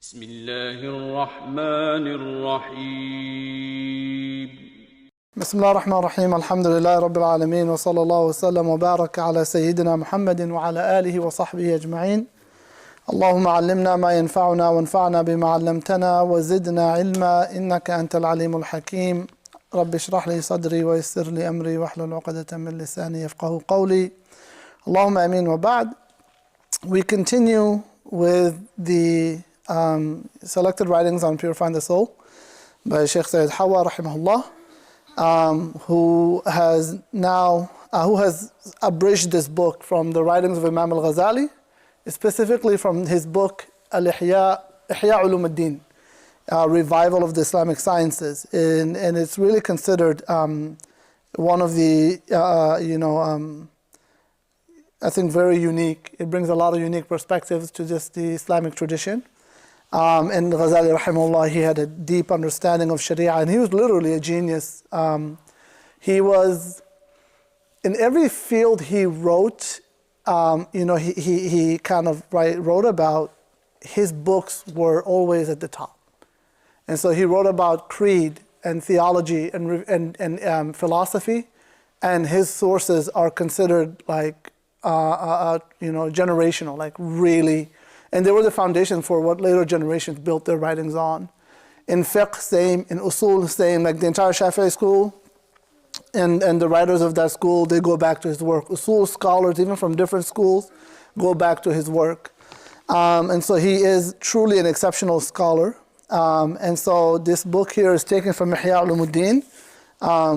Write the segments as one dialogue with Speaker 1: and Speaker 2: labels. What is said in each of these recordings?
Speaker 1: بسم الله الرحمن الرحيم
Speaker 2: بسم الله الرحمن الرحيم الحمد لله رب العالمين وصلى الله وسلم وبارك على سيدنا محمد وعلى آله وصحبه أجمعين اللهم علمنا ما ينفعنا وانفعنا بما علمتنا وزدنا علما إنك أنت العليم الحكيم رب اشرح لي صدري ويسر لي أمري واحلل عقدة من لساني يفقه قولي اللهم آمين وبعد. We continue with the selected writings on purifying the soul by Sheikh Sayyid Hawa rahimahullah, who has abridged this book from the writings of Imam al-Ghazali, specifically from his book Ihya Ulum ad-Din, Revival of the Islamic Sciences, and it's really considered one of the I think very unique. It brings a lot of unique perspectives to just the Islamic tradition. And Ghazali rahimahullah, he had a deep understanding of Sharia, and he was literally a genius. He was, in every field he wrote, he kind of wrote about, his books were always at the top. And so he wrote about creed and theology and philosophy, and his sources are considered like generational, like really. And they were the foundation for what later generations built their writings on. In fiqh, same. In usul, same. Like the entire Shafi'i school and the writers of that school, they go back to his work. Usul scholars, even from different schools, go back to his work. And so he is truly an exceptional scholar. And so this book here is taken from Ihya Ulum ad-Din,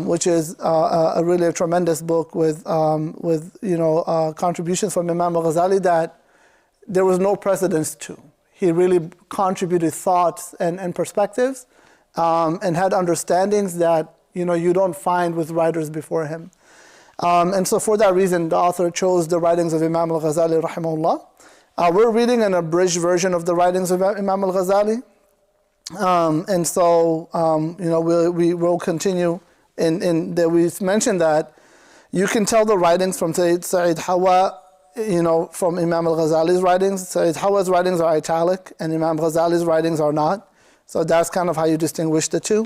Speaker 2: which is really a tremendous book with contributions from Imam al-Ghazali that there was no precedence to. He really contributed thoughts and perspectives, and had understandings that you don't find with writers before him. And so for that reason, the author chose the writings of Imam al-Ghazali rahimahullah. We're reading an abridged version of the writings of Imam al-Ghazali, and so we will continue. In that we mentioned that you can tell the writings from Sayyid Hawa, from Imam al-Ghazali's writings. Sayyid Hawa's writings are italic and Imam Ghazali's writings are not. So that's kind of how you distinguish the two.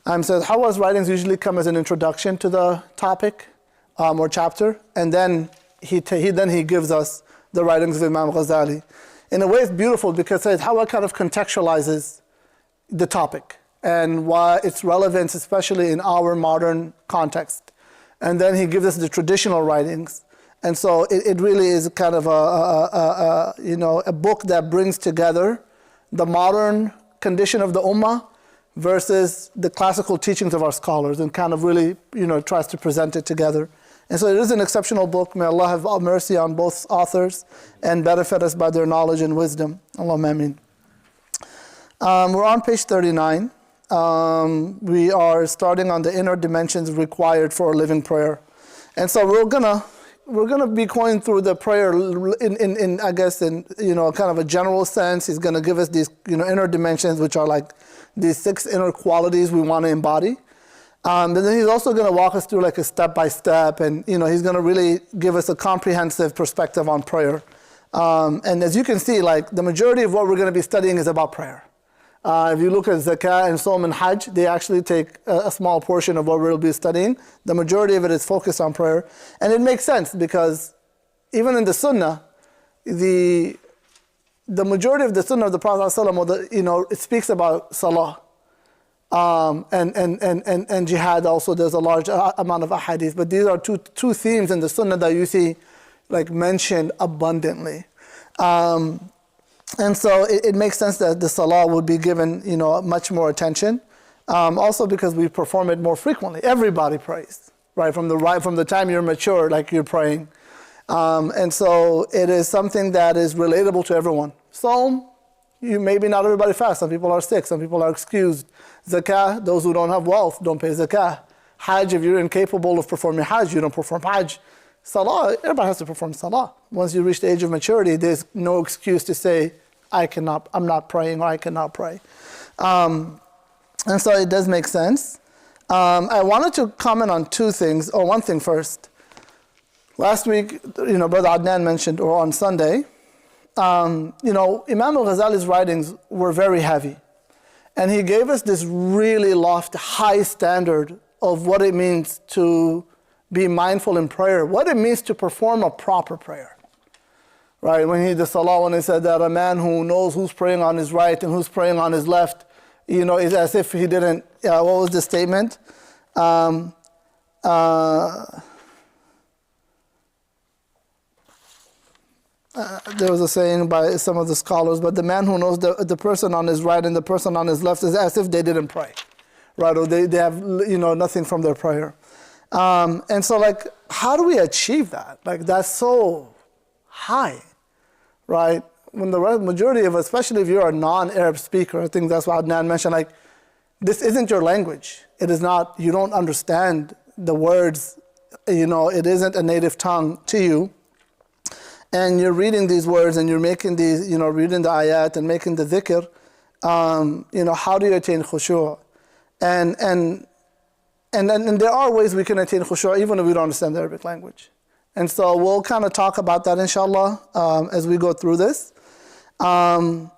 Speaker 2: Sayyid Hawa's writings usually come as an introduction to the topic or chapter, and then he gives us the writings of Imam Ghazali. In a way it's beautiful because Sayyid Hawa kind of contextualizes the topic and why its relevance, especially in our modern context. And then he gives us the traditional writings. And so it really is kind of a book that brings together the modern condition of the ummah versus the classical teachings of our scholars, and kind of really tries to present it together. And so it is an exceptional book. May Allah have mercy on both authors and benefit us by their knowledge and wisdom. Allahumma ameen. We're on page 39. We are starting on the inner dimensions required for a living prayer. And so we're gonna be going through the prayer in kind of a general sense. He's gonna give us these inner dimensions, which are like these 6 inner qualities we want to embody. And then he's also gonna walk us through like a step by step, and he's gonna really give us a comprehensive perspective on prayer. And as you can see, like the majority of what we're gonna be studying is about prayer. If you look at zakah and Sawm and Hajj, they actually take a small portion of what we'll be studying. The majority of it is focused on prayer. And it makes sense because even in the Sunnah, the majority of the Sunnah of the Prophet ﷺ, it speaks about Salah. And Jihad also, there's a large amount of ahadith. But these are two themes in the Sunnah that you see like mentioned abundantly. And so it makes sense that the salah would be given, much more attention. Also because we perform it more frequently. Everybody prays, right? From the time you're mature, like you're praying. And so it is something that is relatable to everyone. Sawm, maybe not everybody fasts. Some people are sick. Some people are excused. Zakah, those who don't have wealth don't pay zakah. Hajj, if you're incapable of performing Hajj, you don't perform Hajj. Salah, everybody has to perform salah. Once you reach the age of maturity, there's no excuse to say, I'm not praying, or I cannot pray. And so it does make sense. I wanted to comment on 2 things, or one thing first. Last week, Brother Adnan mentioned, or on Sunday, Imam al-Ghazali's writings were very heavy. And he gave us this really lofty, high standard of what it means to be mindful in prayer, what it means to perform a proper prayer. Right? When he did salah, when he said that a man who knows who's praying on his right and who's praying on his left, is as if he didn't, what was the statement? There was a saying by some of the scholars, but the man who knows the person on his right and the person on his left is as if they didn't pray, right? Or they have, nothing from their prayer. And so, how do we achieve that? That's so high, right? When the majority of us, especially if you're a non-Arab speaker, I think that's what Adnan mentioned, this isn't your language. It is not, you don't understand the words, it isn't a native tongue to you. And you're reading these words and you're making these, reading the ayat and making the dhikr, how do you attain khushu'? And there are ways we can attain khushu' even if we don't understand the Arabic language. And so we'll kind of talk about that, inshallah, as we go through this. And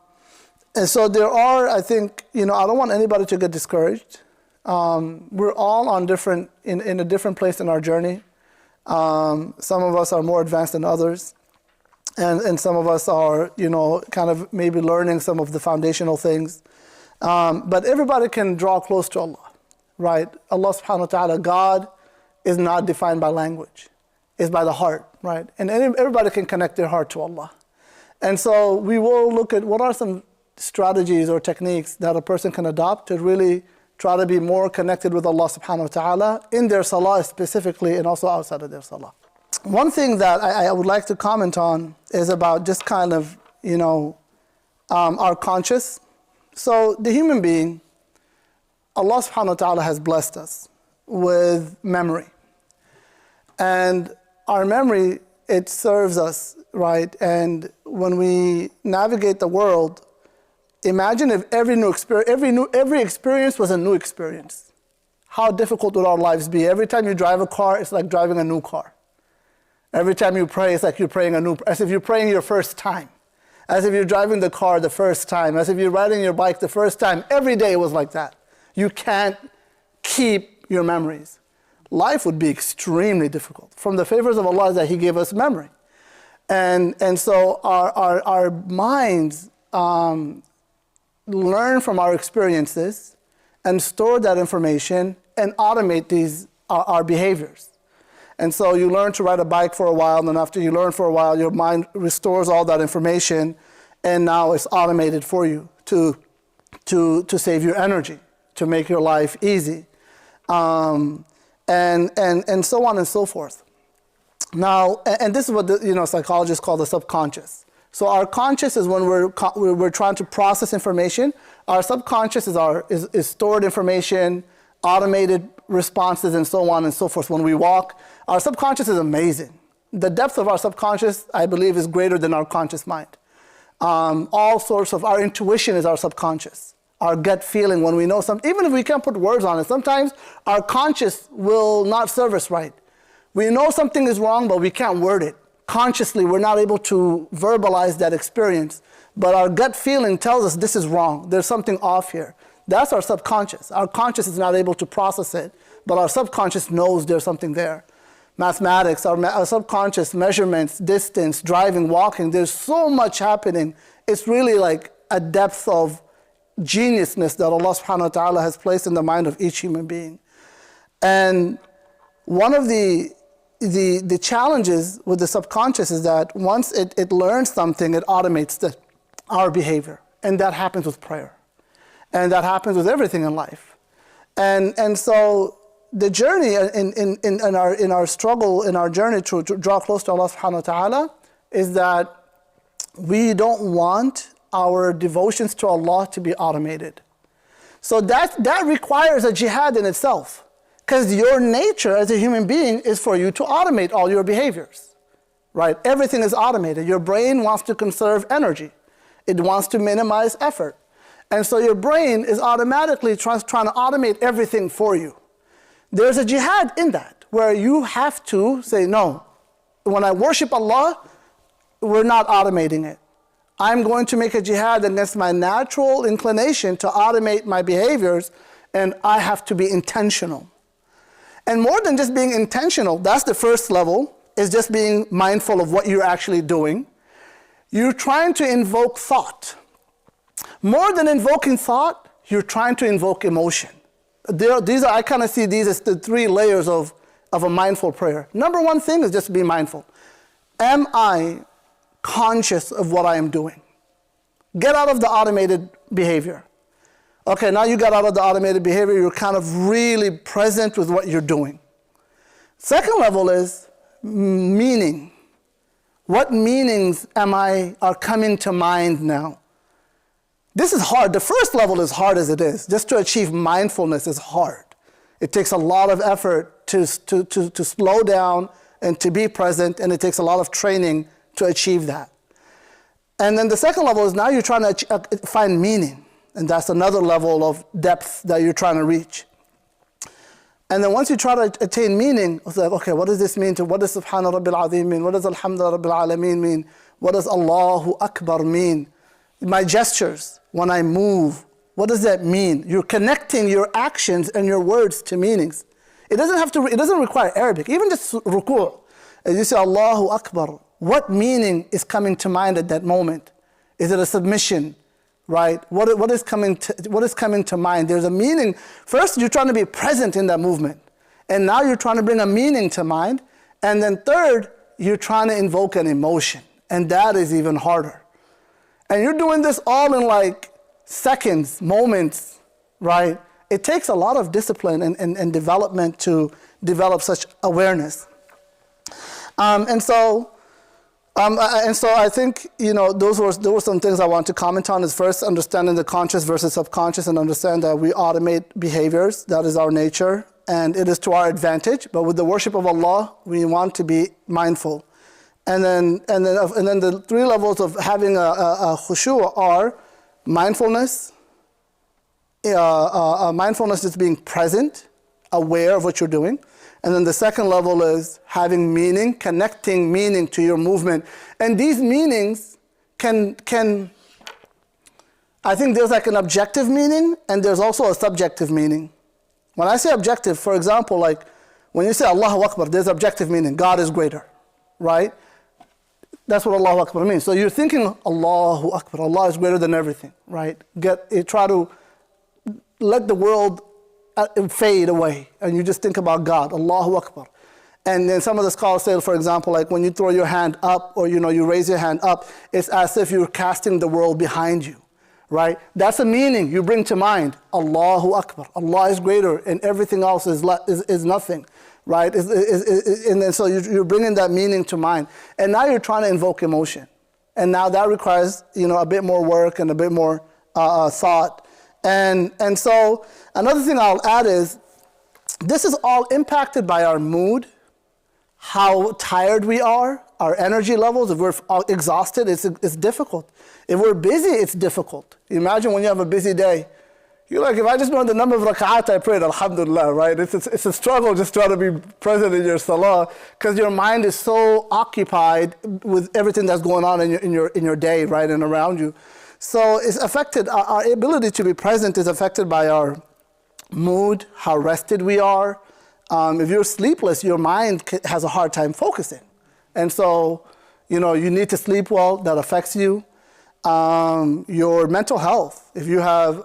Speaker 2: so there are, I think, I don't want anybody to get discouraged. We're all on in a different place in our journey. Some of us are more advanced than others. And some of us are, kind of maybe learning some of the foundational things. But everybody can draw close to Allah, right? Allah subhanahu wa ta'ala, God is not defined by language. It's by the heart, right? And everybody can connect their heart to Allah. And so we will look at what are some strategies or techniques that a person can adopt to really try to be more connected with Allah subhanahu wa ta'ala in their salah specifically and also outside of their salah. One thing that I would like to comment on is about just kind of, our conscious. So the human being, Allah subhanahu wa ta'ala has blessed us with memory. And our memory, it serves us, right? And when we navigate the world, imagine if every experience was a new experience. How difficult would our lives be? Every time you drive a car, it's like driving a new car. Every time you pray, it's like you're praying as if you're praying your first time. As if you're driving the car the first time. As if you're riding your bike the first time. Every day was like that. You can't keep your memories. Life would be extremely difficult. From the favors of Allah is that He gave us memory. And so our minds learn from our experiences and store that information and automate our behaviors. And so you learn to ride a bike for a while, and then after you learn for a while, your mind restores all that information, and now it's automated for you to save your energy, to make your life easy, and so on and so forth. Now, and this is what psychologists call the subconscious. So our conscious is when we're trying to process information. Our subconscious is stored information, automated responses, and so on and so forth. When we walk, our subconscious is amazing. The depth of our subconscious, I believe, is greater than our conscious mind. All sorts of our intuition is our subconscious. Our gut feeling when we know something, even if we can't put words on it, sometimes our conscious will not serve us right. We know something is wrong, but we can't word it. Consciously, we're not able to verbalize that experience. But our gut feeling tells us this is wrong. There's something off here. That's our subconscious. Our conscious is not able to process it, but our subconscious knows there's something there. Mathematics, our subconscious, measurements, distance, driving, walking, there's so much happening. It's really like a depth of geniusness that Allah subhanahu wa ta'ala has placed in the mind of each human being. And one of the challenges with the subconscious is that once it learns something, it automates our behavior. And that happens with prayer. And that happens with everything in life. And so the journey in our struggle, in our journey to draw close to Allah subhanahu wa ta'ala is that we don't want our devotions to Allah to be automated. So that requires a jihad in itself. Because your nature as a human being is for you to automate all your behaviors, right? Everything is automated. Your brain wants to conserve energy. It wants to minimize effort. And so your brain is automatically trying to automate everything for you. There's a jihad in that, where you have to say, no, when I worship Allah, we're not automating it. I'm going to make a jihad against my natural inclination to automate my behaviors, and I have to be intentional. And more than just being intentional, that's the first level, is just being mindful of what you're actually doing. You're trying to invoke thought. More than invoking thought, you're trying to invoke emotion. I kind of see these as the three layers of a mindful prayer. Number one thing is just to be mindful. Am I conscious of what I am doing? Get out of the automated behavior. Okay, now you got out of the automated behavior, you're kind of really present with what you're doing. Second level is meaning. What meanings are coming to mind now? This is hard. The first level is hard as it is. Just to achieve mindfulness is hard. It takes a lot of effort to slow down and to be present, and it takes a lot of training to achieve that. And then the second level is now you're trying to find meaning, and that's another level of depth that you're trying to reach. And then once you try to attain meaning, it's like, okay, what does this mean? What does Subhana Rabbil Azim mean? What does Alhamdulillah Rabbil Alameen mean? What does Allahu Akbar mean? My gestures, when I move, what does that mean? You're connecting your actions and your words to meanings. It doesn't require Arabic, even just ruku'. As you say Allahu Akbar, what meaning is coming to mind at that moment? Is it a submission, right? What is coming to mind? There's a meaning. First, you're trying to be present in that movement. And now you're trying to bring a meaning to mind. And then third, you're trying to invoke an emotion. And that is even harder. And you're doing this all in like seconds, moments, right? It takes a lot of discipline and development to develop such awareness. And so I think, those were some things I want to comment on. Is first understanding the conscious versus subconscious, and understand that we automate behaviors. That is our nature, and it is to our advantage. But with the worship of Allah, we want to be mindful. And then the three levels of having a khushu' are mindfulness. Mindfulness is being present, aware of what you're doing. And then the second level is having meaning, connecting meaning to your movement. And these meanings I think there's like an objective meaning, and there's also a subjective meaning. When I say objective, for example, like when you say Allahu Akbar, there's objective meaning, God is greater, right? That's what Allahu Akbar means. So you're thinking Allahu Akbar, Allah is greater than everything, right? Try to let the world fade away, and you just think about God, Allahu Akbar. And then some of the scholars say, for example, like when you throw your hand up, or you raise your hand up, it's as if you're casting the world behind you, right? That's a meaning you bring to mind. Allahu Akbar, Allah is greater, and everything else is nothing, right? And then so you're bringing that meaning to mind, and now you're trying to invoke emotion, and now that requires a bit more work and a bit more thought. And so another thing I'll add is, this is all impacted by our mood, how tired we are, our energy levels. If we're exhausted, it's difficult. If we're busy, it's difficult. Imagine when you have a busy day. You're like, if I just know the number of rak'at I prayed, alhamdulillah, right? It's a struggle just trying to be present in your salah, because your mind is so occupied with everything that's going on in your day, right, and around you. So it's affected, our ability to be present is affected by our mood, how rested we are. If you're sleepless, your mind has a hard time focusing. And so, you need to sleep well, that affects you. Your mental health, if you have,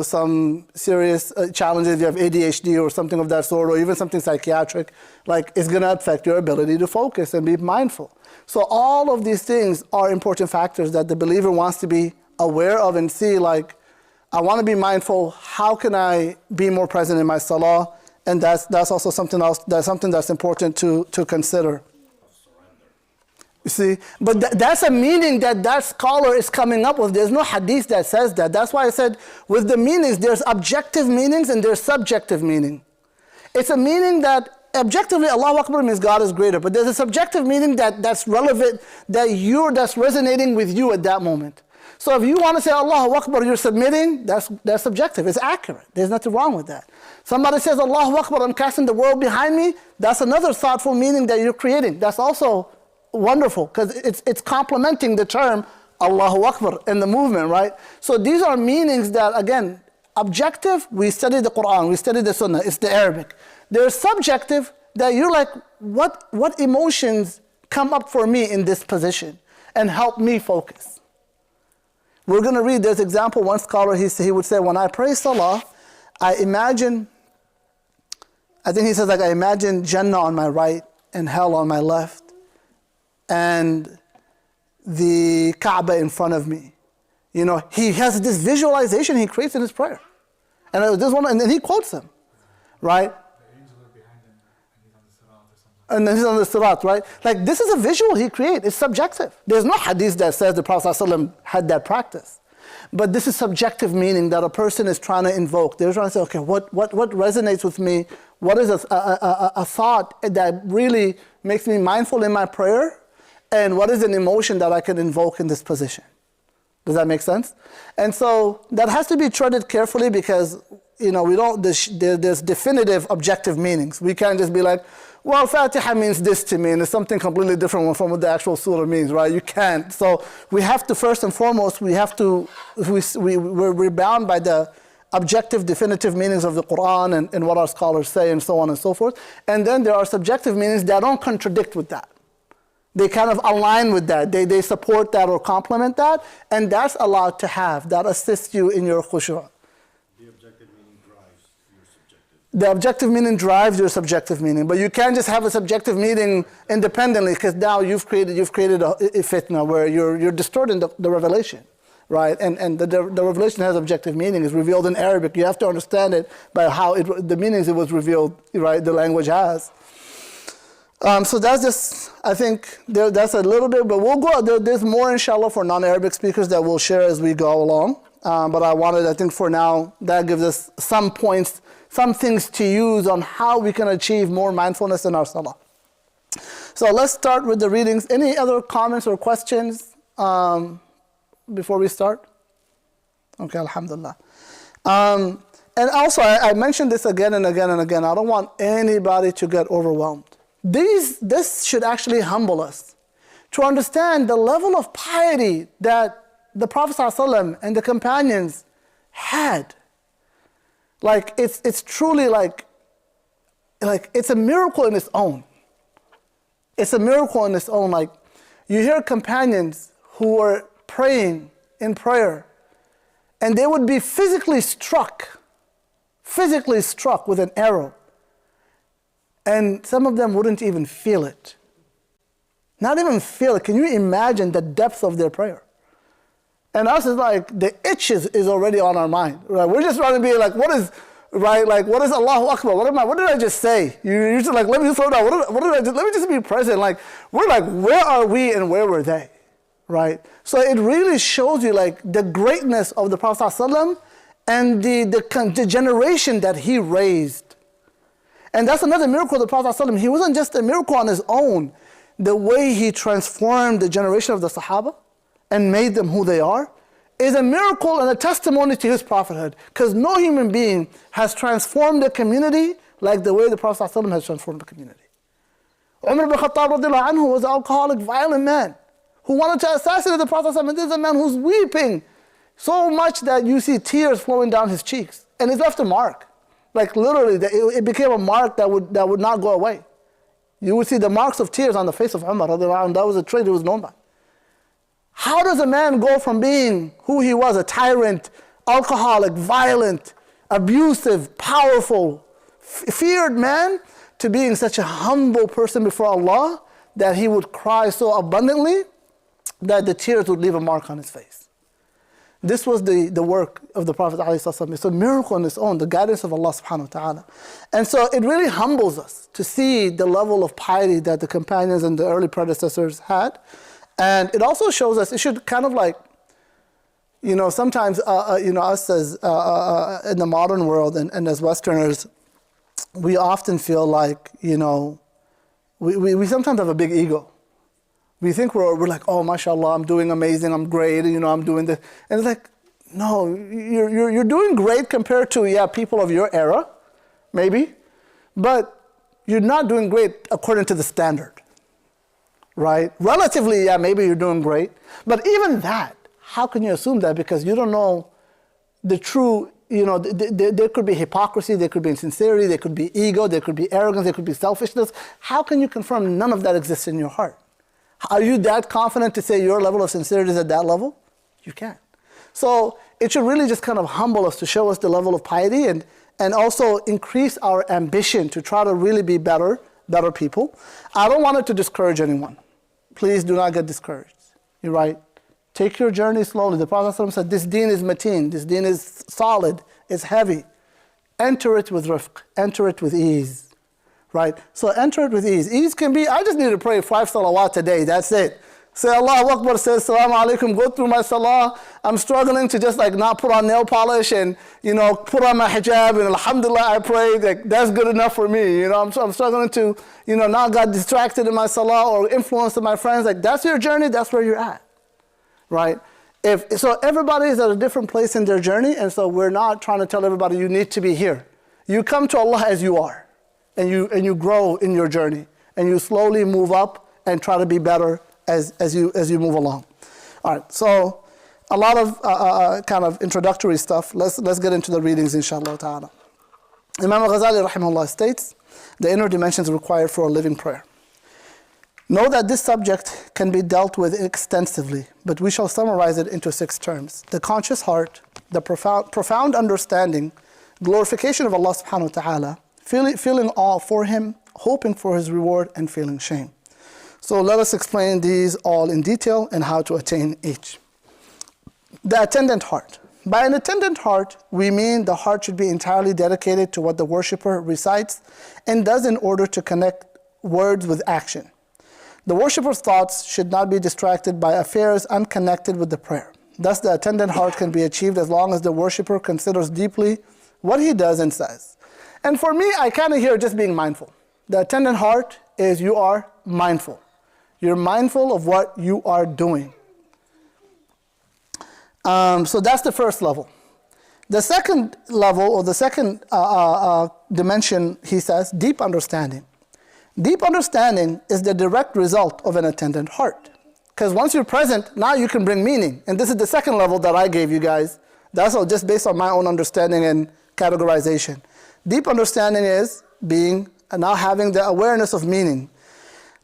Speaker 2: some serious challenges, you have ADHD or something of that sort, or even something psychiatric, like it's gonna affect your ability to focus and be mindful. So all of these things are important factors that the believer wants to be aware of and see, like, I want to be mindful. How can I be more present in my salah? And that's also something else. That's something that's important to consider. You see, but that's a meaning that scholar is coming up with. There's no hadith that says that. That's why I said with the meanings, there's objective meanings and there's subjective meaning. It's a meaning that objectively Allahu Akbar means God is greater, but there's a subjective meaning that's relevant, that's resonating with you at that moment. So if you want to say Allahu Akbar, you're submitting, that's subjective. It's accurate. There's nothing wrong with that. Somebody says Allahu Akbar, I'm casting the world behind me, that's another thoughtful meaning that you're creating. That's also wonderful, because it's complementing the term Allahu Akbar in the movement, right? So these are meanings that, again, objective, we study the Quran, we study the Sunnah, it's the Arabic. There's subjective, that you're like, what emotions come up for me in this position and help me focus? We're going to read this example. One scholar, he would say, when I pray salah, I imagine Jannah on my right and hell on my left and the Kaaba in front of me. You know, he has this visualization he creates in his prayer. And this one, and then he quotes them, right? And then he's on the sirat, right? Like, this is a visual he created. It's subjective. There's no hadith that says the Prophet ﷺ had that practice. But this is subjective meaning that a person is trying to invoke. They're trying to say, okay, what resonates with me? What is a thought that really makes me mindful in my prayer? And what is an emotion that I can invoke in this position? Does that make sense? And so that has to be treaded carefully because, you know, there's definitive objective meanings. We can't just be like, well, Fatiha means this to me, and it's something completely different from what the actual surah means, right? You can't. So we have to, first and foremost, we're bound by the objective, definitive meanings of the Quran and what our scholars say and so on and so forth. And then there are subjective meanings that don't contradict with that. They kind of align with that. They support that or complement that, and that's allowed to have. That assists you in your khushu'. The objective meaning drives your subjective meaning, but you can't just have a subjective meaning independently because now you've created a fitna where you're distorting the revelation, right? And the revelation has objective meaning. It's revealed in Arabic. You have to understand it by how the meanings it was revealed, right? The language has. So that's just, I think that's a little bit, but we'll go. There's more inshallah for non-Arabic speakers that we'll share as we go along. But I think for now that gives us some points, some things to use on how we can achieve more mindfulness in our salah. So let's start with the readings. Any other comments or questions before we start? Okay, alhamdulillah. And also, I mentioned this again and again and again. I don't want anybody to get overwhelmed. This should actually humble us to understand the level of piety that the Prophet ﷺ and the companions had. Like, it's truly like it's a miracle in its own. It's a miracle in its own. Like, you hear companions who were praying in prayer, and they would be physically struck with an arrow. And some of them wouldn't even feel it. Not even feel it. Can you imagine the depth of their prayer? And us is like, the itch is already on our mind. Right? We're just trying to be like, what is Allahu Akbar? What did I just say? You're just like, let me slow down. What did I do? Let me just be present. Like, we're like, where are we and where were they? Right? So it really shows you like the greatness of the Prophet ﷺ and the generation that he raised. And that's another miracle of the Prophet ﷺ. He wasn't just a miracle on his own. The way he transformed the generation of the Sahaba and made them who they are is a miracle and a testimony to his prophethood. Because no human being has transformed the community like the way the Prophet ﷺ has transformed the community. Umar ibn Khattab radiallahu anhu was an alcoholic, violent man who wanted to assassinate the Prophet ﷺ. And this is a man who's weeping so much that you see tears flowing down his cheeks. And it's left a mark. Like literally, it became a mark that would not go away. You would see the marks of tears on the face of Umar radiallahu anhu. That was a trait he was known by. How does a man go from being who he was, a tyrant, alcoholic, violent, abusive, powerful, feared man, to being such a humble person before Allah that he would cry so abundantly that the tears would leave a mark on his face? This was the work of the Prophet ﷺ. It's a miracle in its own, the guidance of Allah subhanahu wa ta'ala. And so it really humbles us to see the level of piety that the companions and the early predecessors had. And it also shows us, it should kind of like, sometimes, us as in the modern world and as Westerners, we often feel like, we sometimes have a big ego. We think we're like, oh, mashallah, I'm doing amazing, I'm great, I'm doing this. And it's like, no, you're doing great compared to, people of your era, maybe, but you're not doing great according to the standard. right? Relatively, yeah, maybe you're doing great. But even that, how can you assume that? Because you don't know the true, there could be hypocrisy, there could be insincerity, there could be ego, there could be arrogance, there could be selfishness. How can you confirm none of that exists in your heart? Are you that confident to say your level of sincerity is at that level? You can't. So it should really just kind of humble us to show us the level of piety and also increase our ambition to try to really be better people. I don't want it to discourage anyone. Please do not get discouraged. You're right. Take your journey slowly. The Prophet ﷺ said, this deen is mateen, this deen is solid, it's heavy. Enter it with rifq, enter it with ease. Right? So enter it with ease. Ease can be, I just need to pray 5 salawat a day, that's it. Say Allahu Akbar, say Assalamu alaikum, go through my salah. I'm struggling to just like not put on nail polish and, put on my hijab and alhamdulillah I pray. Like, that's good enough for me. I'm struggling to, not get distracted in my salah or influenced by my friends. Like, that's your journey, that's where you're at. Right? So everybody is at a different place in their journey, and so we're not trying to tell everybody you need to be here. You come to Allah as you are, and you grow in your journey, and you slowly move up and try to be better as you move along. All right, so a lot of kind of introductory stuff. Let's get into the readings, inshallah ta'ala. Imam al-Ghazali rahimahullah states, the inner dimensions required for a living prayer. Know that this subject can be dealt with extensively, but we shall summarize it into 6 terms. The conscious heart, the profound understanding, glorification of Allah subhanahu wa ta'ala, feeling awe for Him, hoping for His reward, and feeling shame. So let us explain these all in detail and how to attain each. The attendant heart. By an attendant heart, we mean the heart should be entirely dedicated to what the worshipper recites and does in order to connect words with action. The worshipper's thoughts should not be distracted by affairs unconnected with the prayer. Thus, the attendant heart can be achieved as long as the worshipper considers deeply what he does and says. And for me, I kind of hear just being mindful. The attendant heart is you are mindful. You're mindful of what you are doing. So that's the first level. The second level, or the second dimension, he says, deep understanding. Deep understanding is the direct result of an attendant heart. Because once you're present, now you can bring meaning. And this is the second level that I gave you guys. That's all just based on my own understanding and categorization. Deep understanding is now having the awareness of meaning.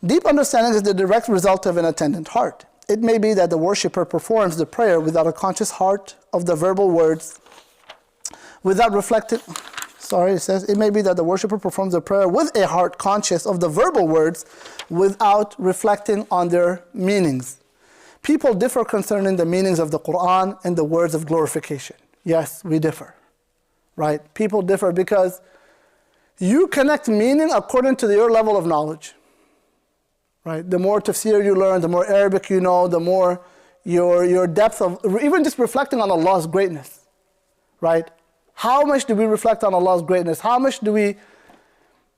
Speaker 2: Deep understanding is the direct result of an attendant heart. It may be that the worshipper performs the prayer without a conscious heart of the verbal words, without reflecting. It says, it may be that the worshipper performs the prayer with a heart conscious of the verbal words without reflecting on their meanings. People differ concerning the meanings of the Quran and the words of glorification. Yes, we differ, right? People differ because you connect meaning according to your level of knowledge, right? The more tafsir you learn, the more Arabic you know, the more your depth of, even just reflecting on Allah's greatness, right? How much do we reflect on Allah's greatness? How much do we,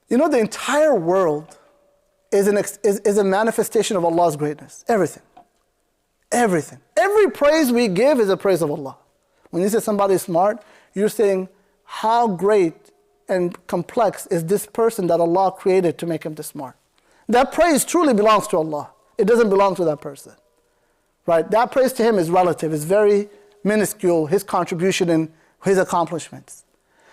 Speaker 2: the entire world is a manifestation of Allah's greatness. Everything. Everything. Every praise we give is a praise of Allah. When you say somebody is smart, you're saying how great and complex is this person that Allah created to make him this smart. That praise truly belongs to Allah. It doesn't belong to that person. Right? That praise to him is relative. It's very minuscule, his contribution and his accomplishments.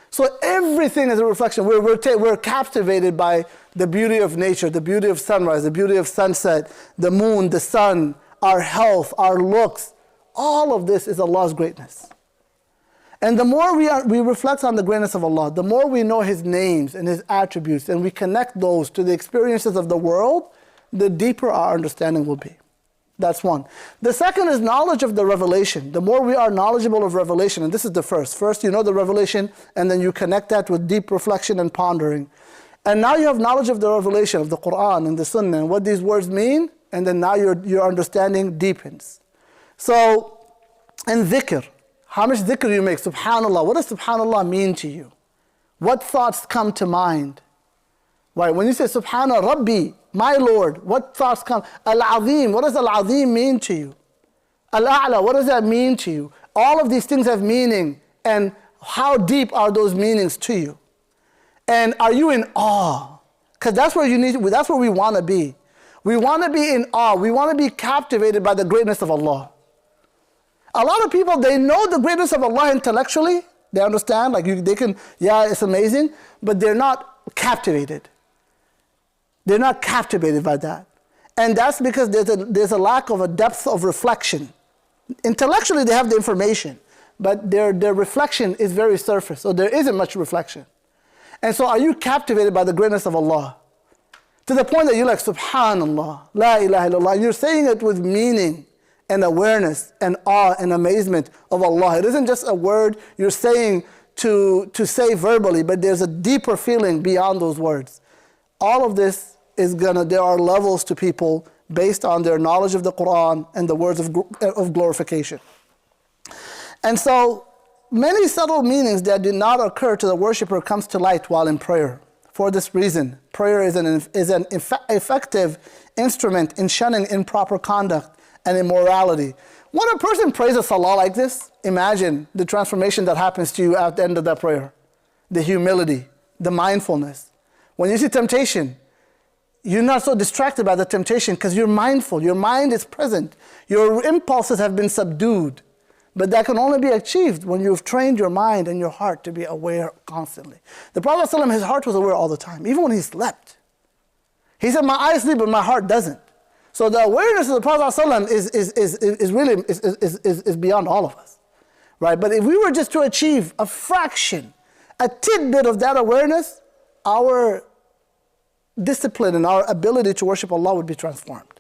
Speaker 2: So everything is a reflection. We're captivated by the beauty of nature, the beauty of sunrise, the beauty of sunset, the moon, the sun, our health, our looks. All of this is Allah's greatness. And the more we reflect on the greatness of Allah, the more we know His names and His attributes, and we connect those to the experiences of the world, the deeper our understanding will be. That's one. The second is knowledge of the revelation. The more we are knowledgeable of revelation, and this is the first. First you know the revelation, and then you connect that with deep reflection and pondering. And now you have knowledge of the revelation, of the Quran and the Sunnah, and what these words mean, and then now your understanding deepens. So, and dhikr. How much dhikr you make? Subhanallah. What does subhanallah mean to you? What thoughts come to mind? Right? When you say Subhana Rabbi, my Lord, what thoughts come? Al-Azim, what does Al-Azim mean to you? Al-A'la, what does that mean to you? All of these things have meaning, and how deep are those meanings to you? And are you in awe? Because that's where we want to be. We want to be in awe. We want to be captivated by the greatness of Allah. A lot of people, they know the greatness of Allah intellectually. They understand, like they can, yeah, it's amazing, but they're not captivated. They're not captivated by that. And that's because there's a lack of a depth of reflection. Intellectually, they have the information, but their reflection is very surface, so there isn't much reflection. And so are you captivated by the greatness of Allah? To the point that you're like, Subhanallah, La ilaha illallah. You're saying it with meaning and awareness and awe and amazement of Allah. It isn't just a word you're saying to say verbally, but there's a deeper feeling beyond those words. All of this there are levels to people based on their knowledge of the Quran and the words of glorification. And so many subtle meanings that did not occur to the worshipper comes to light while in prayer. For this reason, prayer is an effective instrument in shunning improper conduct and immorality. When a person prays a salah like this, imagine the transformation that happens to you at the end of that prayer. The humility, the mindfulness. When you see temptation, you're not so distracted by the temptation because you're mindful. Your mind is present. Your impulses have been subdued. But that can only be achieved when you've trained your mind and your heart to be aware constantly. The Prophet ﷺ, his heart was aware all the time, even when he slept. He said, my eyes sleep, but my heart doesn't. So the awareness of the Prophet ﷺ is beyond all of us. Right? But if we were just to achieve a fraction, a tidbit of that awareness, our discipline and our ability to worship Allah would be transformed.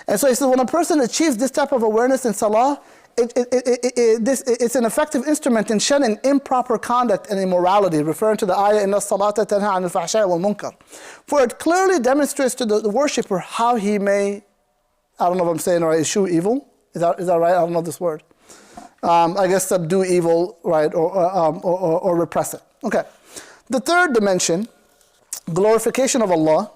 Speaker 2: And so he says, when a person achieves this type of awareness in salah, it's an effective instrument in shunning improper conduct and immorality, referring to the ayah, إِنَّ الصَّلَاةَ تَنْهَى عَنِ الْفَحْشَاءِ وَالْمُنكَرِ. For it clearly demonstrates to the worshipper how he may, I don't know if I'm saying it right, eschew evil. Is that right? I don't know this word. I guess subdue evil, right, or repress it. Okay. The third dimension, glorification of Allah.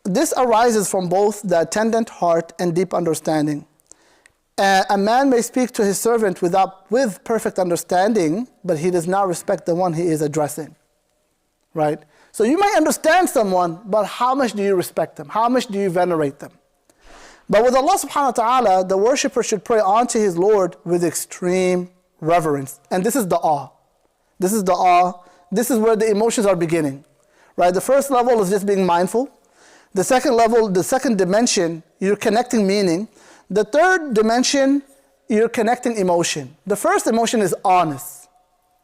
Speaker 2: This arises from both the attendant heart and deep understanding. A man may speak to his servant with perfect understanding, but he does not respect the one he is addressing. Right? So you might understand someone, but how much do you respect them? How much do you venerate them? But with Allah subhanahu wa ta'ala, the worshipper should pray unto his Lord with extreme reverence. And this is the awe. This is the awe. This is where the emotions are beginning. Right? The first level is just being mindful. The second level, the second dimension, you're connecting meaning. The third dimension, you're connecting emotion. The first emotion is honest.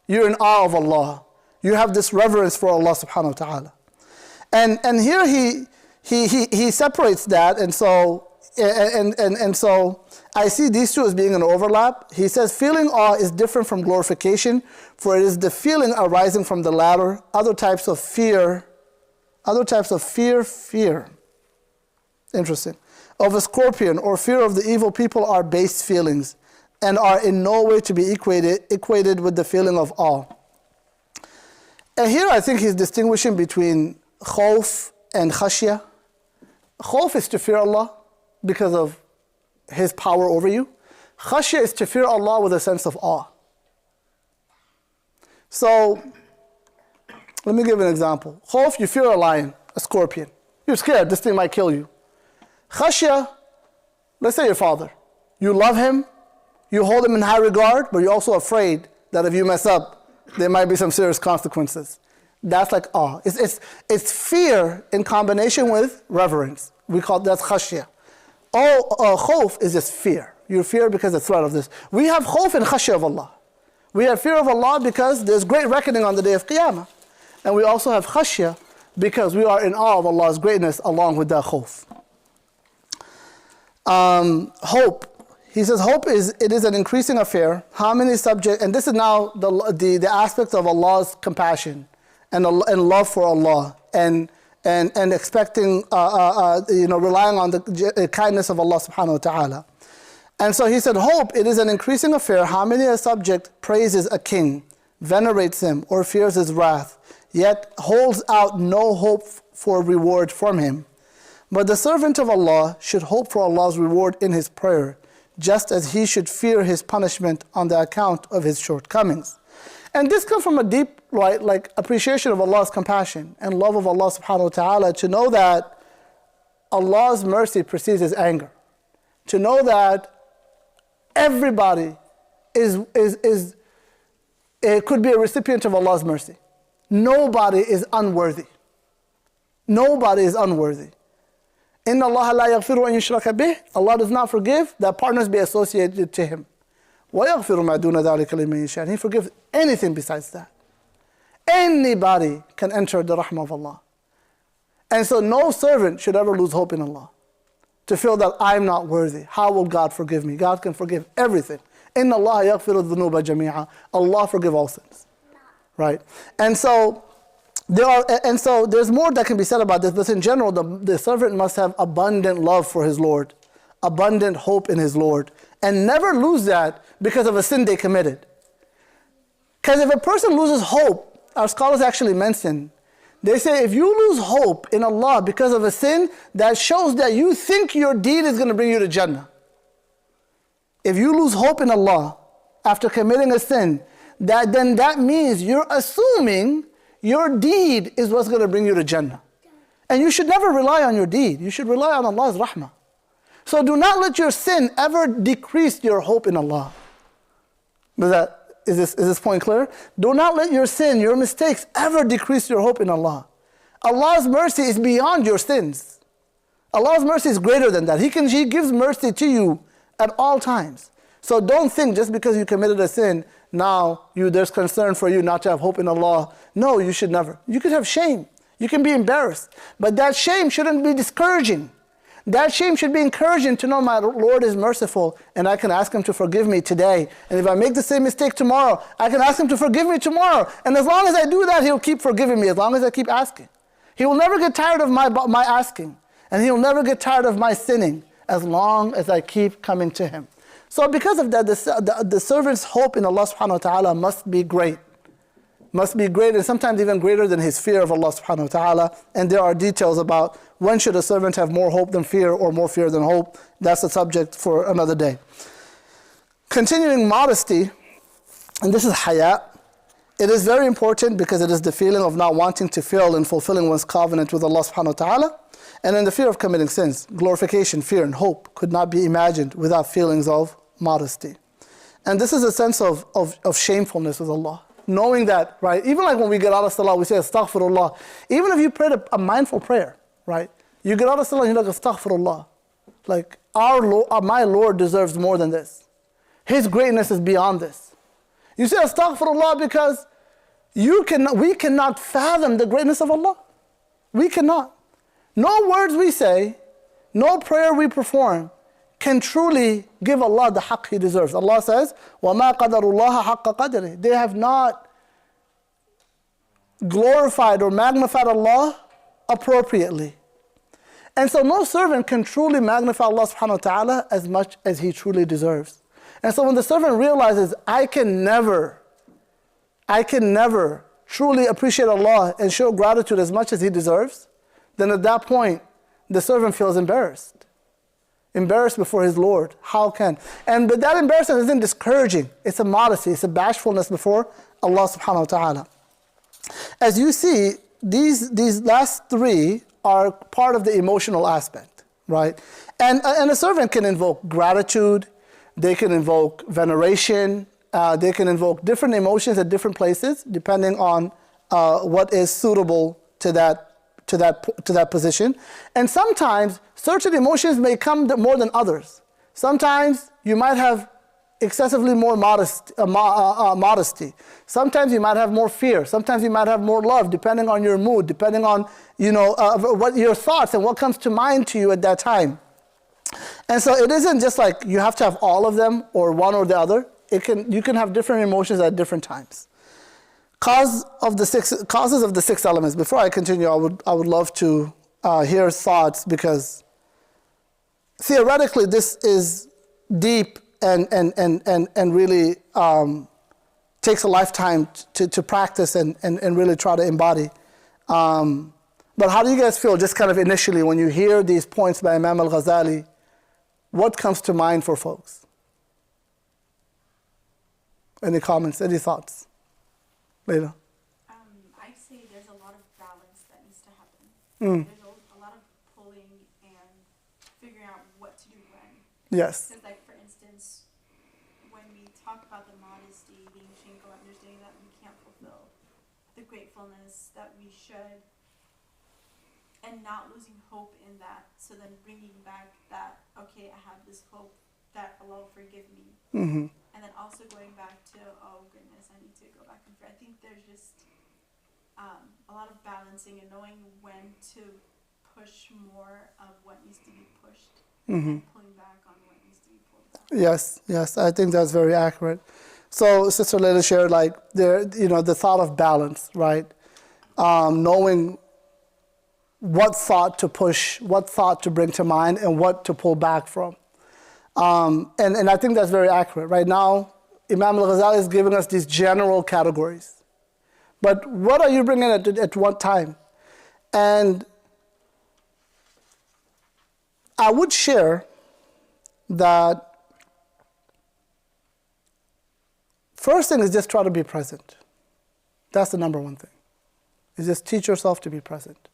Speaker 2: You're in awe of Allah. You have this reverence for Allah subhanahu wa ta'ala. And here he separates that, and so I see these two as being an overlap. He says feeling awe is different from glorification, for it is the feeling arising from the latter. Other types of fear. Interesting. Of a scorpion or fear of the evil people are base feelings and are in no way to be equated with the feeling of awe. And here I think he's distinguishing between khawf and khashya. Khawf is to fear Allah because of His power over you. Khashya is to fear Allah with a sense of awe. So, let me give an example. Khawf, you fear a lion, a scorpion. You're scared, this thing might kill you. Khashya, let's say your father. You love him, you hold him in high regard, but you're also afraid that if you mess up, there might be some serious consequences. That's like awe. It's fear in combination with reverence. We call that khashya. Khawf is just fear. You fear because of the threat of this. We have khawf and khashya of Allah. We have fear of Allah because there's great reckoning on the day of Qiyamah. And we also have khashya because we are in awe of Allah's greatness along with that khawf. Hope. He says hope is an increasing affair. How many subjects, and this is now the aspect of Allah's compassion and love for Allah and expecting, relying on the kindness of Allah subhanahu wa ta'ala. And so he said, hope, it is an increasing affair. How many a subject praises a king, venerates him, or fears his wrath, yet holds out no hope for reward from him. But the servant of Allah should hope for Allah's reward in his prayer, just as he should fear his punishment on the account of his shortcomings. And this comes from a deep appreciation of Allah's compassion and love of Allah subhanahu wa ta'ala, to know that Allah's mercy precedes His anger. To know that everybody it could be a recipient of Allah's mercy. Nobody is unworthy. Nobody is unworthy. Inna Allah la yaghfiru an yushraka bih. Allah does not forgive that partners be associated to Him. Wa yaghfiru ma duna dhalika liman yasha. He forgives anything besides that. Anybody can enter the rahmah of Allah. And so no servant should ever lose hope in Allah. To feel that I'm not worthy. How will God forgive me? God can forgive everything. Inna Allah yaghfiru dhunuba jami'a. Allah forgive all sins. Right? And so there's more that can be said about this, but in general, the servant must have abundant love for his Lord, abundant hope in his Lord, and never lose that because of a sin they committed. Because if a person loses hope, our scholars actually mention, they say if you lose hope in Allah because of a sin, that shows that you think your deed is going to bring you to Jannah. If you lose hope in Allah after committing a sin, then that means you're assuming your deed is what's going to bring you to Jannah. And you should never rely on your deed. You should rely on Allah's rahmah. So do not let your sin ever decrease your hope in Allah. Is this point clear? Do not let your sin, your mistakes, ever decrease your hope in Allah. Allah's mercy is beyond your sins. Allah's mercy is greater than that. He gives mercy to you at all times. So don't think just because you committed a sin, now there's concern for you not to have hope in Allah. No, you should never. You could have shame. You can be embarrassed. But that shame shouldn't be discouraging. That shame should be encouraging to know my Lord is merciful and I can ask Him to forgive me today. And if I make the same mistake tomorrow, I can ask Him to forgive me tomorrow. And as long as I do that, He'll keep forgiving me as long as I keep asking. He will never get tired of my asking. And He'll never get tired of my sinning as long as I keep coming to Him. So because of that, the servant's hope in Allah subhanahu wa ta'ala must be great. Must be great, and sometimes even greater than his fear of Allah subhanahu wa ta'ala. And there are details about when should a servant have more hope than fear or more fear than hope. That's a subject for another day. Continuing modesty, and this is haya. It is very important because it is the feeling of not wanting to fail in fulfilling one's covenant with Allah subhanahu wa ta'ala. And in the fear of committing sins, glorification, fear, and hope could not be imagined without feelings of modesty. And this is a sense of shamefulness with Allah. Knowing that, right, even like when we get out of salah, we say astaghfirullah. Even if you prayed a mindful prayer, right, you get out of salah and you're like astaghfirullah. Like, my Lord deserves more than this. His greatness is beyond this. You say astaghfirullah because we cannot fathom the greatness of Allah. We cannot. No words we say, no prayer we perform can truly give Allah the haqq He deserves. Allah says, وَمَا قَدَرُ اللَّهَ حَقَّ قَدْرِهِ. They have not glorified or magnified Allah appropriately. And so no servant can truly magnify Allah subhanahu wa ta'ala as much as he truly deserves. And so when the servant realizes, I can never truly appreciate Allah and show gratitude as much as He deserves, then at that point, the servant feels embarrassed. Embarrassed before his Lord. How can? But that embarrassment isn't discouraging. It's a modesty. It's a bashfulness before Allah subhanahu wa ta'ala. As you see, these last three are part of the emotional aspect, right? And a servant can invoke gratitude. They can invoke veneration. They can invoke different emotions at different places, depending on what is suitable to that position. And sometimes certain emotions may come more than others. Sometimes you might have excessively more modesty. Sometimes you might have more fear. Sometimes you might have more love, depending on your mood, depending on what your thoughts and what comes to mind to you at that time. And so it isn't just like you have to have all of them or one or the other. You can have different emotions at different times. Causes of the six elements. Before I continue, I would love to hear thoughts, because theoretically this is deep and really takes a lifetime to practice and really try to embody. But how do you guys feel just kind of initially when you hear these points by Imam al-Ghazali? What comes to mind for folks? Any comments, any thoughts? Later.
Speaker 3: I'd say there's a lot of balance that needs to happen. There's a lot of pulling and
Speaker 2: Yes.
Speaker 3: Because, like, for instance, when we talk about the modesty, being shameful, understanding that we can't fulfill the gratefulness that we should, and not losing hope in that, so then bringing back that, okay, I have this hope that Allah will forgive me.
Speaker 2: Mm-hmm.
Speaker 3: And then also going back to, oh goodness, I need to go back and forth. I think there's just a lot of balancing and knowing when to push more of what needs to be pushed, and pulling back on what needs to be pulled back.
Speaker 2: Yes, I think that's very accurate. So Sister Layla shared the thought of balance, right? Knowing what thought to push, what thought to bring to mind, and what to pull back from. And I think that's very accurate. Right now, Imam al-Ghazali is giving us these general categories. But what are you bringing at what time? And I would share that first thing is just try to be present. That's the number one thing. Is just teach yourself to be present.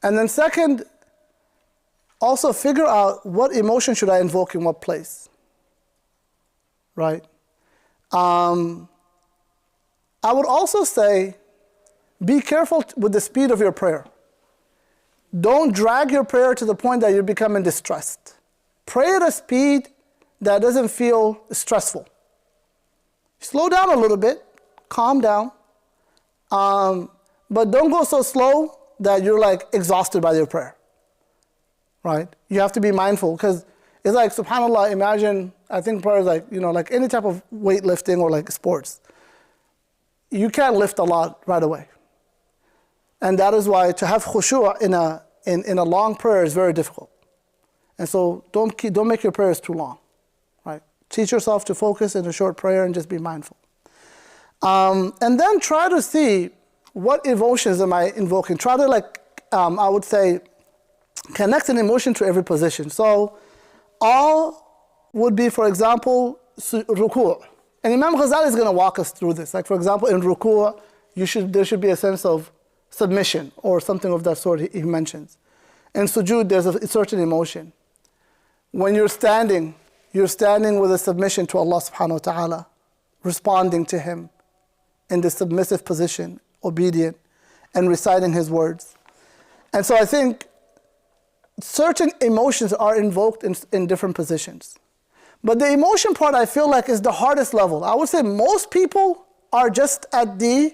Speaker 2: And then second, also figure out what emotion should I invoke in what place, right? I would also say, be careful with the speed of your prayer. Don't drag your prayer to the point that you're becoming distressed. Pray at a speed that doesn't feel stressful. Slow down a little bit, calm down, but don't go so slow that you're like exhausted by your prayer, right? You have to be mindful, because it's like, subhanAllah, imagine, I think prayer is like, like any type of weightlifting or like sports. You can't lift a lot right away. And that is why to have khushu' in a long prayer is very difficult. And so don't make your prayers too long, right? Teach yourself to focus in a short prayer and just be mindful. And then try to see what emotions am I invoking. Try to I would say, connect an emotion to every position. So all would be, for example, ruku'. And Imam Ghazali is going to walk us through this. Like, for example, in ruku', there should be a sense of submission or something of that sort he mentions. In sujood, there's a certain emotion. When you're standing with a submission to Allah subhanahu wa ta'ala, responding to Him in the submissive position, obedient, and reciting His words. And so I think certain emotions are invoked in different positions. But the emotion part, I feel like, is the hardest level. I would say most people are just at the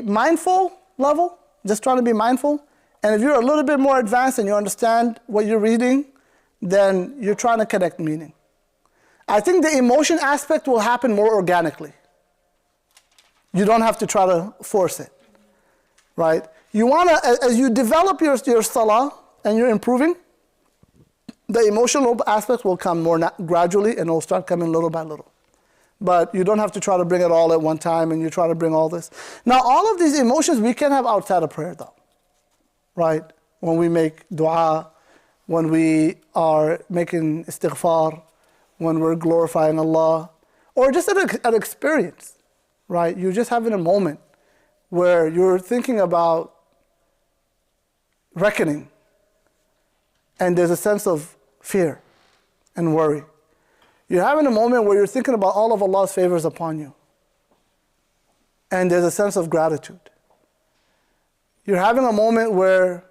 Speaker 2: mindful level, just trying to be mindful. And if you're a little bit more advanced and you understand what you're reading, then you're trying to connect meaning. I think the emotion aspect will happen more organically. You don't have to try to force it, right? You want to, as you develop your salah and you're improving, the emotional aspect will come more gradually, and it'll start coming little by little. But you don't have to try to bring it all at one time and you try to bring all this. Now, all of these emotions we can have outside of prayer though, right? When we make dua, when we are making istighfar, when we're glorifying Allah, or just an experience, right? You're just having a moment where you're thinking about reckoning, and there's a sense of fear and worry. You're having a moment where you're thinking about all of Allah's favors upon you, and there's a sense of gratitude. You're having a moment where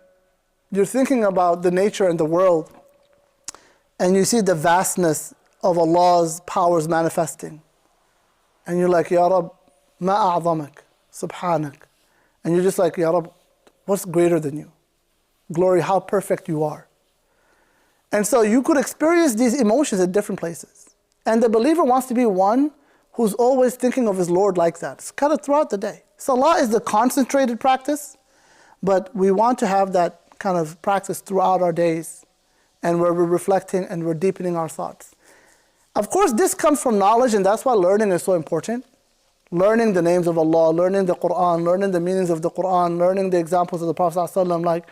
Speaker 2: you're thinking about the nature and the world, and you see the vastness of Allah's powers manifesting. And you're like, Ya Rab, ma a'zamak, subhanak. And you're just like, Ya Rab, what's greater than you? Glory, how perfect you are. And so you could experience these emotions at different places. And the believer wants to be one who's always thinking of his Lord like that. It's kind of throughout the day. Salah is the concentrated practice, but we want to have that kind of practice throughout our days, and where we're reflecting and we're deepening our thoughts. Of course, this comes from knowledge, and that's why learning is so important. Learning the names of Allah, learning the Quran, learning the meanings of the Quran, learning the examples of the Prophet ﷺ. Like,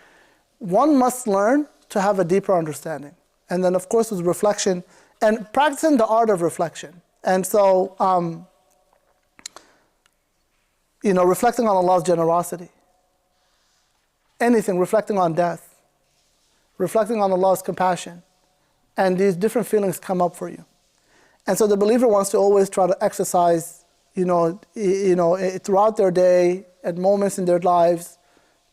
Speaker 2: one must learn to have a deeper understanding. And then, of course, with reflection and practicing the art of reflection. And so, reflecting on Allah's generosity. Anything, reflecting on death, reflecting on Allah's compassion, and these different feelings come up for you. And so the believer wants to always try to exercise, throughout their day, at moments in their lives,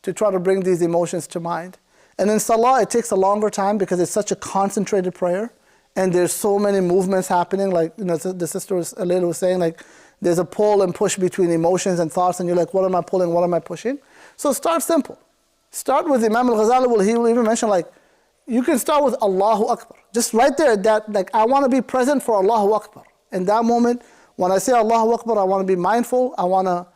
Speaker 2: to try to bring these emotions to mind. And in salah, it takes a longer time because it's such a concentrated prayer, and there's so many movements happening. Like the sister Alayla was saying, like there's a pull and push between emotions and thoughts, and you're like, what am I pulling? What am I pushing? So start simple. Start with Imam al-Ghazali. He will even mention, like, you can start with Allahu Akbar. Just right there, that like I want to be present for Allahu Akbar. In that moment, when I say Allahu Akbar, I want to be mindful. I want to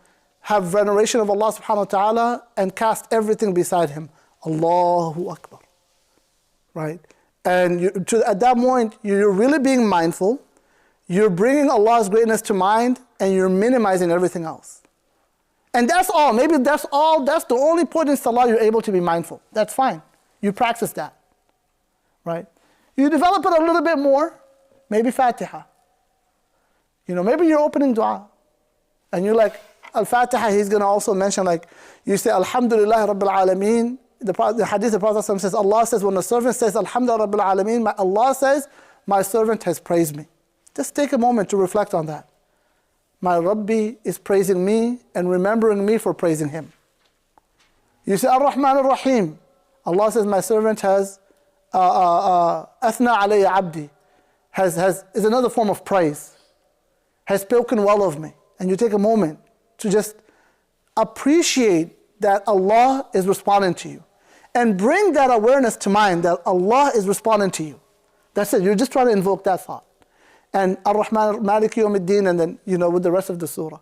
Speaker 2: have veneration of Allah subhanahu wa ta'ala and cast everything beside Him. Allahu Akbar. Right? And at that point, you're really being mindful. You're bringing Allah's greatness to mind, and you're minimizing everything else. And that's all. Maybe that's all. That's the only point in salah you're able to be mindful. That's fine. You practice that. Right? You develop it a little bit more. Maybe Fatiha. Maybe you're opening dua. And you're like, Al-Fatiha, he's going to also mention, like, you say, Alhamdulillah Rabbil Alameen. The hadith, the Prophet says, Allah says, when the servant says, Alhamdulillah Rabbil Alameen, Allah says, my servant has praised me. Just take a moment to reflect on that. My Rabbi is praising me and remembering me for praising Him. You say, Ar-Rahman Ar-Rahim. Allah says, my servant has, Athna alayya abdi, is another form of praise, has spoken well of me. And you take a moment to just appreciate that Allah is responding to you. And bring that awareness to mind that Allah is responding to you. That's it. You're just trying to invoke that thought. And Ar-Rahman, Maliki Yawmiddin, and then, with the rest of the surah.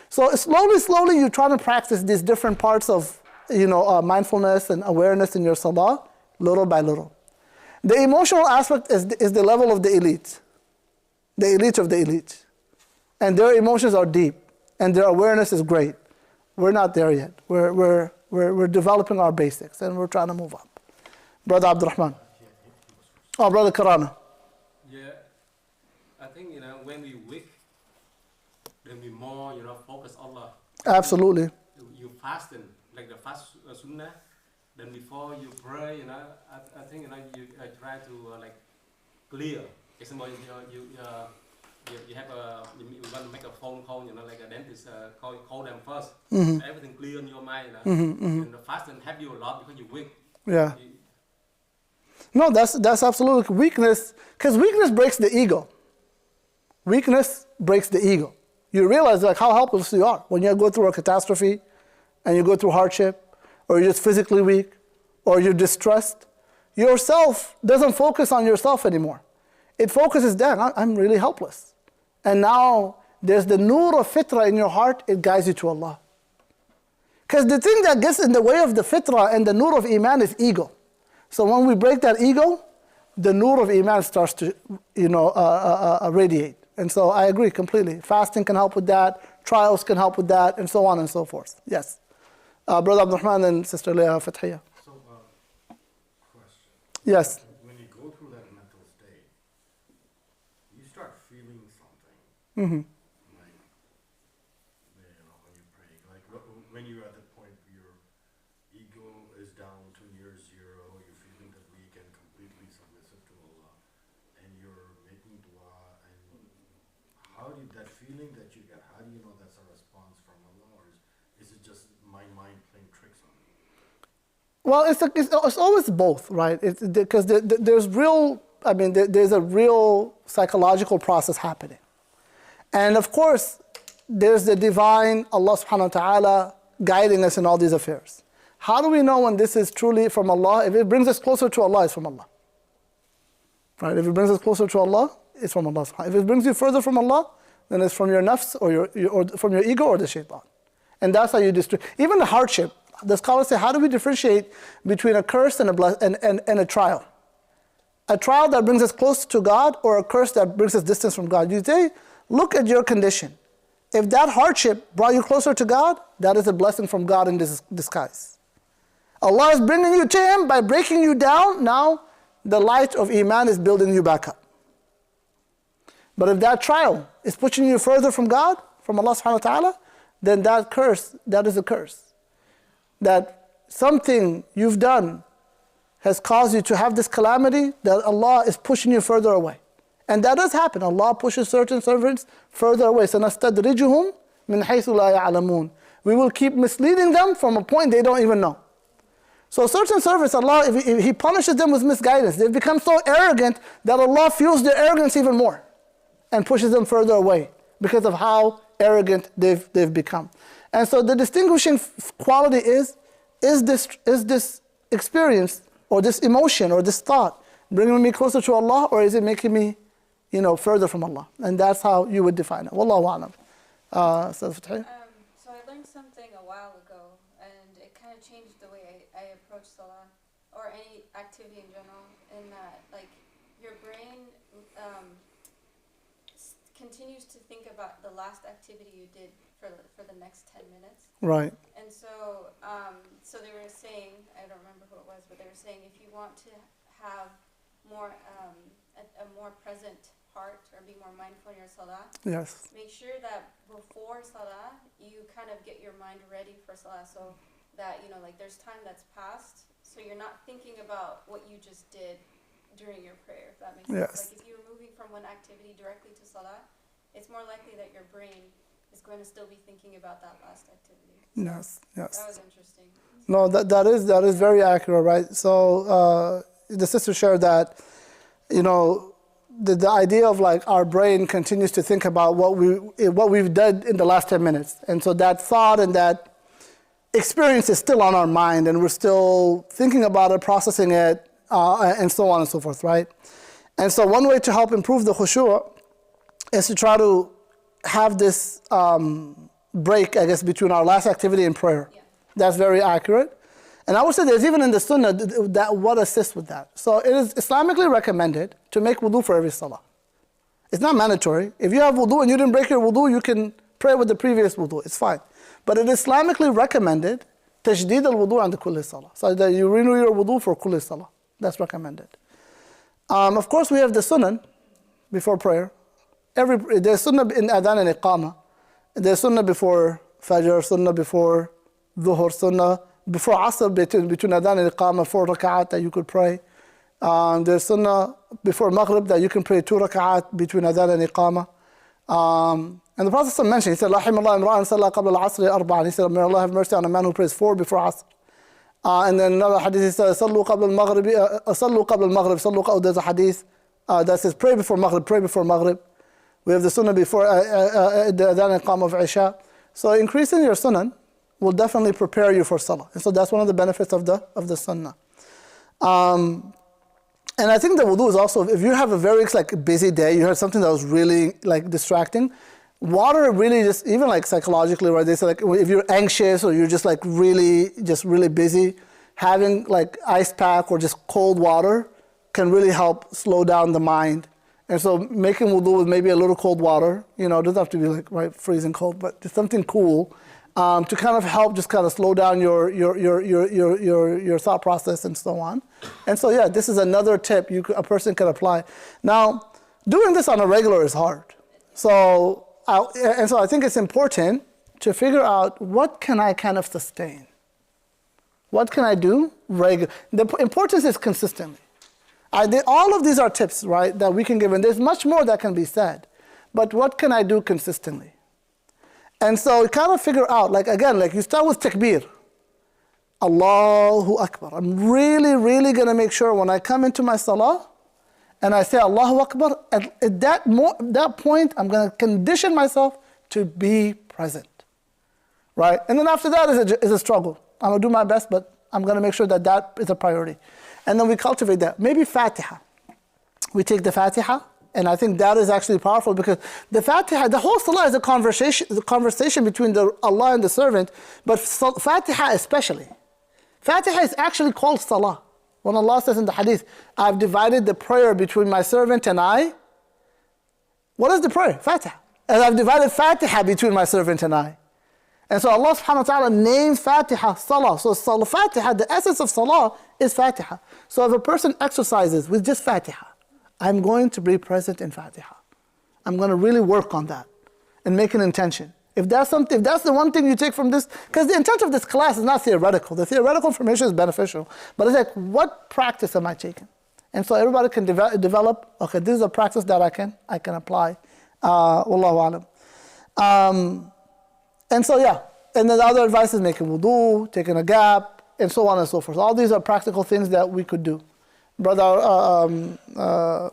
Speaker 2: So slowly, you're trying to practice these different parts of, mindfulness and awareness in your salah, little by little. The emotional aspect is the level of the elite of the elite. And their emotions are deep, and their awareness is great. We're not there yet. We're developing our basics, and we're trying to move up. Brother Abdurrahman. Oh, Brother Karana.
Speaker 4: Yeah, I think, when we weak, then we more, focus on Allah.
Speaker 2: Absolutely.
Speaker 4: You fasting, like the fast sunnah, then before you pray, I think, you try to, clear. Example, you want to make a phone call, like a dentist, call them first.
Speaker 2: Mm-hmm.
Speaker 4: Everything clear in your mind.
Speaker 2: Mm-hmm.
Speaker 4: And the fasting help you a lot because you're weak.
Speaker 2: Yeah. No, that's absolutely weakness, because weakness breaks the ego. Weakness breaks the ego. You realize how helpless you are when you go through a catastrophe, and you go through hardship, or you're just physically weak, or you're distressed. Yourself doesn't focus on yourself anymore. It focuses down. I'm really helpless. And now there's the nur of fitrah in your heart. It guides you to Allah. Because the thing that gets in the way of the fitrah and the nur of iman is ego. So when we break that ego, the nur of iman starts to, radiate. And so I agree completely. Fasting can help with that. Trials can help with that, and so on and so forth. Yes. Brother Abdurrahman and Sister Leah Fathiya.
Speaker 5: So, question.
Speaker 2: Yes.
Speaker 5: When you go through that mental state, you start feeling something.
Speaker 2: Mm-hmm.
Speaker 5: Like, when you pray, like when you're at the point where your ego is down to near zero, you're feeling that weak and completely submissive to Allah, and you're making dua, and how do that feeling that you get, how do you know that's a response from Allah, or is it just my mind playing tricks on you?
Speaker 2: Well, it's always both, right? Because there's there's a real psychological process happening. And of course, there's the divine Allah subhanahu wa ta'ala guiding us in all these affairs. How do we know when this is truly from Allah? If it brings us closer to Allah, it's from Allah. Right? If it brings us closer to Allah, it's from Allah. If it brings you further from Allah, then it's from your nafs or from your ego or the shaitan. And that's how you destroy. Even the hardship. The scholars say, how do we differentiate between a curse and a trial? A trial that brings us close to God, or a curse that brings us distance from God? You say, look at your condition. If that hardship brought you closer to God, that is a blessing from God in disguise. Allah is bringing you to Him by breaking you down. Now, the light of Iman is building you back up. But if that trial is pushing you further from God, from Allah subhanahu wa ta'ala, then that is a curse. That something you've done has caused you to have this calamity, that Allah is pushing you further away. And that does happen. Allah pushes certain servants further away. سَنَسْتَدْرِجُهُمْ مِنْ حَيْثُ لَا يَعْلَمُونَ. We will keep misleading them from a point they don't even know. So certain servants, Allah, if He punishes them with misguidance, they've become so arrogant that Allah fuels their arrogance even more and pushes them further away because of how arrogant they've become. And so the distinguishing quality is this experience or this emotion or this thought bringing me closer to Allah, or is it making me, further from Allah? And that's how you would define it. Wallahu a'lam.
Speaker 6: So I learned something a while ago, and it kind of changed the way I approach salah or any activity in general. In that, your brain continues to think about the last activity you did for the next 10 minutes.
Speaker 2: Right.
Speaker 6: And so they were saying, I don't remember who it was, but they were saying if you want to have more a more present heart or be more mindful in your salah,
Speaker 2: Yes.
Speaker 6: make sure that before salah you kind of get your mind ready for salah, so that there's time that's passed, so you're not thinking about what you just did during your prayer, if that makes sense.
Speaker 2: Yes.
Speaker 6: If you're moving from one activity directly to salah, it's more likely that your brain is going to still be thinking about that last activity.
Speaker 2: Yes.
Speaker 6: That was interesting.
Speaker 2: No, that is very accurate, right? So the sister shared that, the idea of our brain continues to think about what we've done in the last 10 minutes, and so that thought and that experience is still on our mind, and we're still thinking about it, processing it, and so on and so forth, right? And so one way to help improve the khushu' is to try to have this break, I guess, between our last activity and prayer.
Speaker 6: Yeah.
Speaker 2: That's very accurate. And I would say there's even in the sunnah that what assists with that. So it is Islamically recommended to make wudu for every salah. It's not mandatory. If you have wudu and you didn't break your wudu, you can pray with the previous wudu. It's fine. But it is Islamically recommended تجديد الوضوء عند كل salah. So that you renew your wudu for كل salah. That's recommended. Of course, we have the sunnah before prayer. There's sunnah in adhan and iqamah. There's sunnah before fajr, sunnah before dhuhr, sunnah before asr, between adhan and iqamah, 4 rak'at that you could pray. There's sunnah before maghrib that you can pray 2 rak'at between adhan and iqamah. And the Prophet mentioned, he said, رحم الله امرأ صلى قبل العصر أربعا. He said, may Allah have mercy on a man who prays 4 before asr. And then another hadith, he said, صلوا قبل المغرب صلوا قبل المغرب صلوا. There's a hadith that says, pray before maghrib, pray before maghrib. We have the sunnah before the adhan and iqamah of Isha. So increasing your sunnah will definitely prepare you for salah. And so that's one of the benefits of the sunnah. And I think the wudu is also, if you have a very busy day, you had something that was really distracting, water really just, even psychologically, right? They say if you're anxious or you're just really busy, having ice pack or just cold water can really help slow down the mind. And so making wudu with maybe a little cold water, it doesn't have to be freezing cold, but just something cool to kind of help just kind of slow down your thought process and so on. And so yeah, this is another tip a person can apply. Now, doing this on a regular is hard. So I think it's important to figure out what can I kind of sustain. What can I do regular? The importance is consistently. All of these are tips, right, that we can give, and there's much more that can be said. But what can I do consistently? And so kind of figure out, you start with takbir. Allahu Akbar. I'm really, really going to make sure when I come into my salah and I say Allahu Akbar, at that point, I'm going to condition myself to be present. Right? And then after that is a struggle. I'm going to do my best, but I'm going to make sure that is a priority. And then we cultivate that. Maybe Fatiha. We take the Fatiha, and I think that is actually powerful because the Fatiha, the whole salah is a conversation between Allah and the servant, but Fatiha especially. Fatiha is actually called salah. When Allah says in the hadith, I've divided the prayer between my servant and I. What is the prayer? Fatiha. And I've divided Fatiha between my servant and I. And so Allah subhanahu wa ta'ala names Fatiha salah. So Fatiha, the essence of salah is Fatiha. So if a person exercises with just Fatiha, I'm going to be present in Fatiha. I'm going to really work on that and make an intention. If that's something, if that's the one thing you take from this, because the intent of this class is not theoretical. The theoretical information is beneficial, but it's like, what practice am I taking? And so everybody can develop. Okay, this is a practice that I can apply. Wallahu alam. And so yeah, and then the other advice is making wudu, taking a gap, and so on and so forth. All these are practical things that we could do. Brother,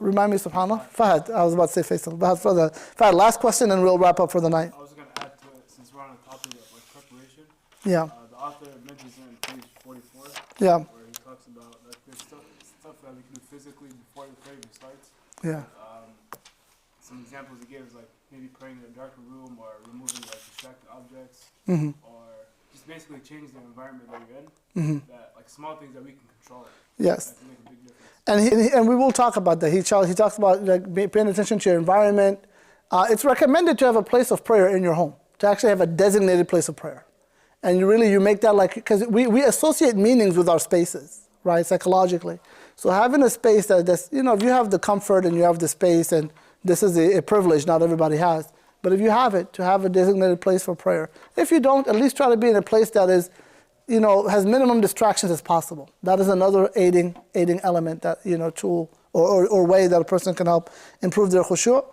Speaker 2: remind me, subhanAllah. Fahad, I was about to say Faisal. Fahad, last question and we'll wrap up for the night.
Speaker 7: I was going to add to it, since we're on the topic of like preparation.
Speaker 2: Yeah.
Speaker 7: The author mentions it in page 44.
Speaker 2: Yeah.
Speaker 7: Where he talks about like there's stuff that we can do physically before the prayer even starts.
Speaker 2: Yeah.
Speaker 7: Some examples he gives, like maybe praying in a darker room or removing like distracting objects, or just basically changing the environment that you're in. That like small things that we can control.
Speaker 2: Yes.
Speaker 7: That can make a big difference.
Speaker 2: And we will talk about that. He talks about like paying attention to your environment. It's recommended to have a place of prayer in your home, to actually have a designated place of prayer. And you make that like, because we associate meanings with our spaces, right, psychologically. So having a space that's, if you have the comfort and you have the space, and this is a privilege not everybody has, but if you have it, to have a designated place for prayer. If you don't, at least try to be in a place that is, has minimum distractions as possible. That is another aiding element, that, tool or way that a person can help improve their khushu'.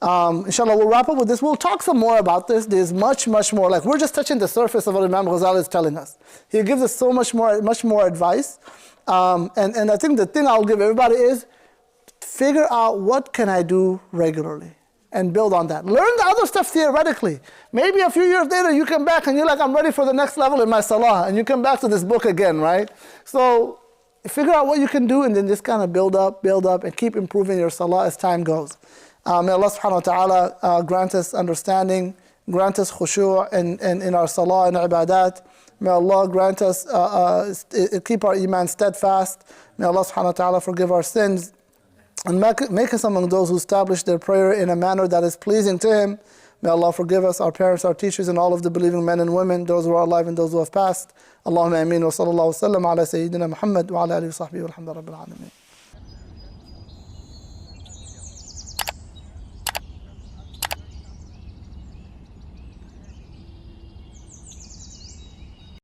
Speaker 2: Inshallah, we'll wrap up with this. We'll talk some more about this. There's much more, like we're just touching the surface of what Imam Ghazali is telling us. He gives us so much more advice. And I think the thing I'll give everybody is figure out what can I do regularly and build on that. Learn the other stuff theoretically. Maybe a few years later you come back and you're like, I'm ready for the next level in my salah, and you come back to this book again, right? So figure out what you can do and then just kind of build up and keep improving your salah as time goes. May Allah subhanahu wa ta'ala grant us understanding, grant us khushu' in our salah and ibadat. May Allah grant us, keep our iman steadfast. May Allah subhanahu wa ta'ala forgive our sins and make us among those who establish their prayer in a manner that is pleasing to Him. May Allah forgive us, our parents, our teachers, and all of the believing men and women, those who are alive and those who have passed. Allahumma ameen wa sallallahu wa sallam ala Sayyidina Muhammad wa ala alihi wa sahbihi walhamdulillahi rabbil alameen.